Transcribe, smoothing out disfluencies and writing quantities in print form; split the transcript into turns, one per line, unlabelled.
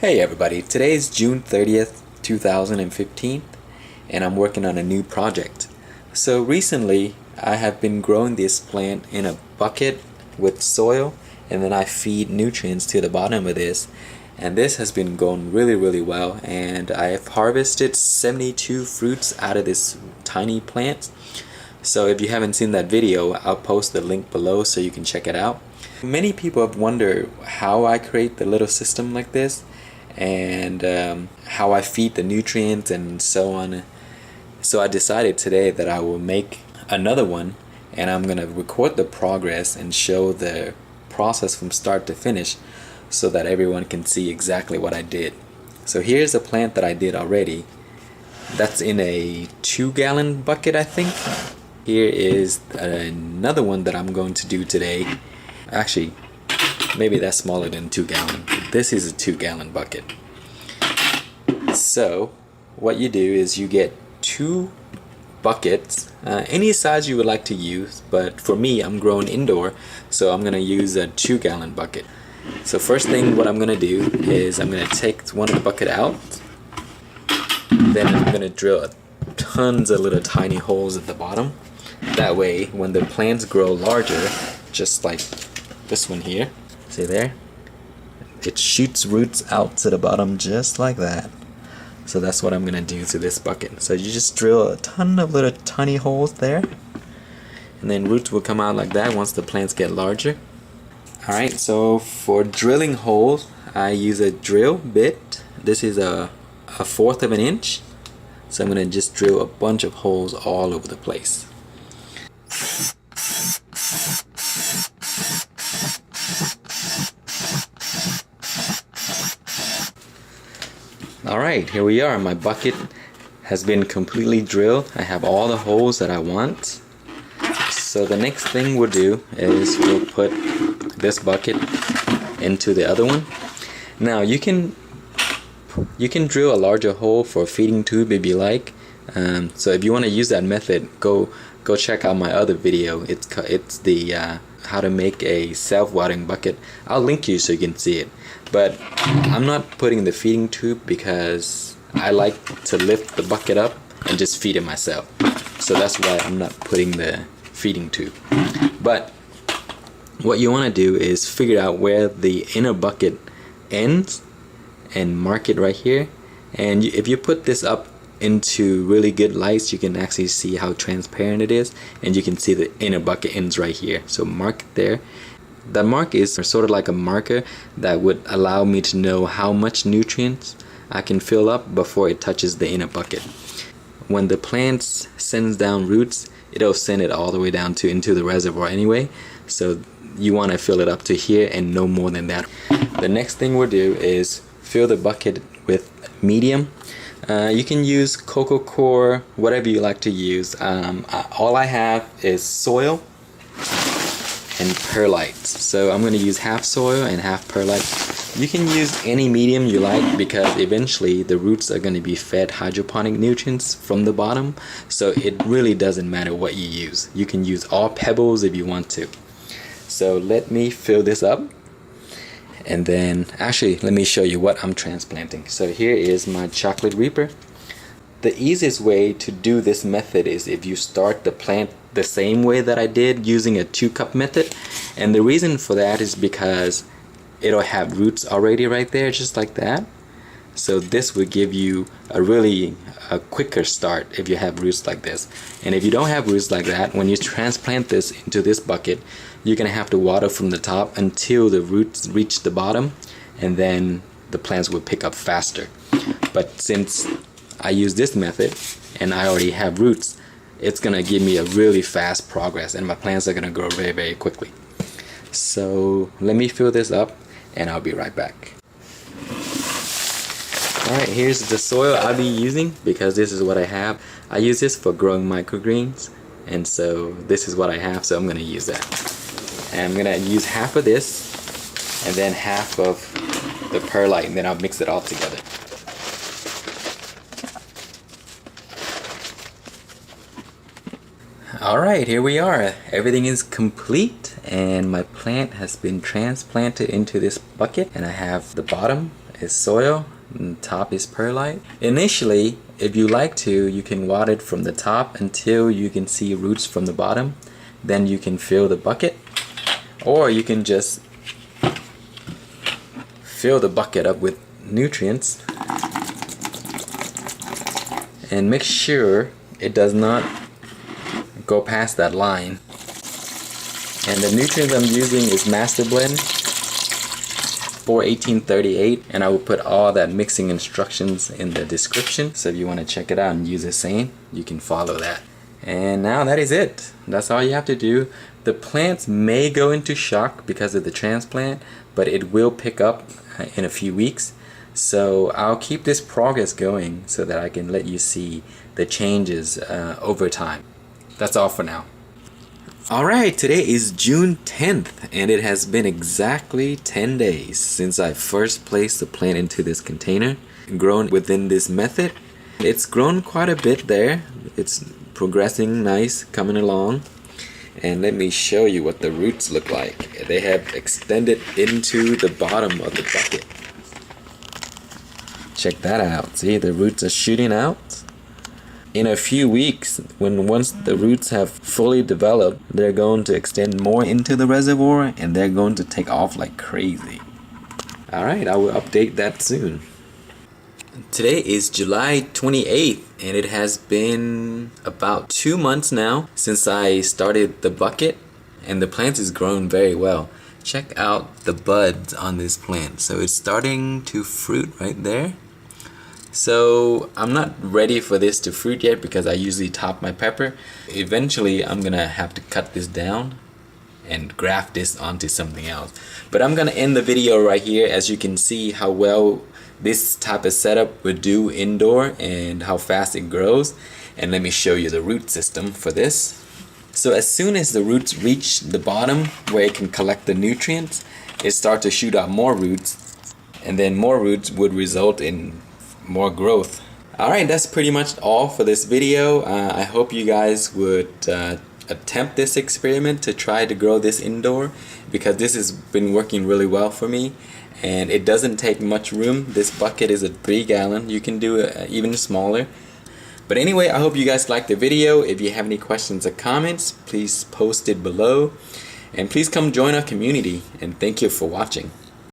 Hey everybody, today is June 30th, 2015, and I'm working on a new project. So recently, I have been growing this plant in a bucket with soil, and then I feed nutrients to the bottom of this. And this has been going really well, and I have harvested 72 fruits out of this tiny plant. So if you haven't seen that video, I'll post the link below so you can check it out. Many people have wondered how I create the little system like this, and how I feed the nutrients and so on. So I decided today that I will make another one, and I'm gonna record the progress and show the process from start to finish so that everyone can see exactly what I did. So here's a plant that I did already. That's in a 2-gallon bucket, I think. Here is another one that I'm going to do today. Actually, maybe that's smaller than 2-gallon. This is a 2-gallon bucket. So what you do is you get 2 buckets, any size you would like to use, but for me I'm growing indoor, so I'm gonna use a 2-gallon bucket. So first thing what I'm gonna do is I'm gonna take one of the bucket out, then I'm gonna drill tons of little tiny holes at the bottom. That way when the plants grow larger, just like this one here, see there? It shoots roots out to the bottom just like that. So that's what I'm gonna do to this bucket. So you just drill a ton of little tiny holes there, and then roots will come out like that once the plants get larger. Alright, so for drilling holes, I use a drill bit. This is a 1/4 of an inch. So I'm gonna just drill a bunch of holes all over the place. Alright, here we are. My bucket has been completely drilled. I have all the holes that I want. So the next thing we'll do is we'll put this bucket into the other one. Now you can drill a larger hole for a feeding tube if you like. So if you want to use that method, go check out my other video. It's the how to make a self-watering bucket. I'll link you so you can see it. But I'm not putting the feeding tube because I like to lift the bucket up and just feed it myself. So that's why I'm not putting the feeding tube. But what you want to do is figure out where the inner bucket ends and mark it right here. And if you put this up into really good lights, you can actually see how transparent it is, and you can see the inner bucket ends right here. So mark it there. The mark is sort of like a marker that would allow me to know how much nutrients I can fill up before it touches the inner bucket. When the plant sends down roots, it'll send it all the way down into the reservoir anyway. So you want to fill it up to here and no more than that. The next thing we'll do is fill the bucket with medium. You can use cocoa core, whatever you like to use. All I have is soil and perlite. So I'm going to use half soil and half perlite. You can use any medium you like because eventually the roots are going to be fed hydroponic nutrients from the bottom. So it really doesn't matter what you use. You can use all pebbles if you want to. So let me fill this up. And then actually let me show you what I'm transplanting. So here is my chocolate reaper. The easiest way to do this method is if you start the plant the same way that I did, using a 2-cup method. And the reason for that is because it'll have roots already right there, just like that. So this will give you a quicker start if you have roots like this. And if you don't have roots like that, when you transplant this into this bucket, you're gonna have to water from the top until the roots reach the bottom, and then the plants will pick up faster. But since I use this method and I already have roots, it's gonna give me a really fast progress, and my plants are gonna grow very quickly. So let me fill this up and I'll be right back. Alright, here's the soil I'll be using because this is what I have. I use this for growing microgreens, and so this is what I have, so I'm gonna use that. And I'm gonna use half of this and then half of the perlite, and then I'll mix it all together. Alright, here we are. Everything is complete, and my plant has been transplanted into this bucket, and I have the bottom is soil and the top is perlite. Initially, if you like to, you can water it from the top until you can see roots from the bottom. Then you can fill the bucket, or you can just fill the bucket up with nutrients and make sure it does not go past that line. And the nutrients I'm using is Masterblend for 1838, and I will put all that mixing instructions in the description, so if you want to check it out and use the same, you can follow that. And now that is it. That's all you have to do. The plants may go into shock because of the transplant, but it will pick up in a few weeks. So I'll keep this progress going so that I can let you see the changes over time. That's all for now. Alright, today is June 10th, and it has been exactly 10 days since I first placed the plant into this container, grown within this method. It's grown quite a bit there. It's progressing nice, coming along. And let me show you what the roots look like. They have extended into the bottom of the bucket. Check that out. See, the roots are shooting out. In a few weeks, once the roots have fully developed, they're going to extend more into the reservoir, and they're going to take off like crazy. Alright, I will update that soon. Today is July 28th, and it has been about 2 months now since I started the bucket, and the plant is growing very well. Check out the buds on this plant. So it's starting to fruit right there. So I'm not ready for this to fruit yet because I usually top my pepper. Eventually I'm gonna have to cut this down and graft this onto something else. But I'm gonna end the video right here. As you can see how well this type of setup would do indoor and how fast it grows. And let me show you the root system for this. So as soon as the roots reach the bottom where it can collect the nutrients, it starts to shoot out more roots, and then more roots would result in more growth. Alright, that's pretty much all for this video. I hope you guys would attempt this experiment to try to grow this indoor, because this has been working really well for me, and it doesn't take much room. This bucket is a 3-gallon. You can do it even smaller. But anyway, I hope you guys liked the video. If you have any questions or comments, please post it below, and please come join our community, and thank you for watching.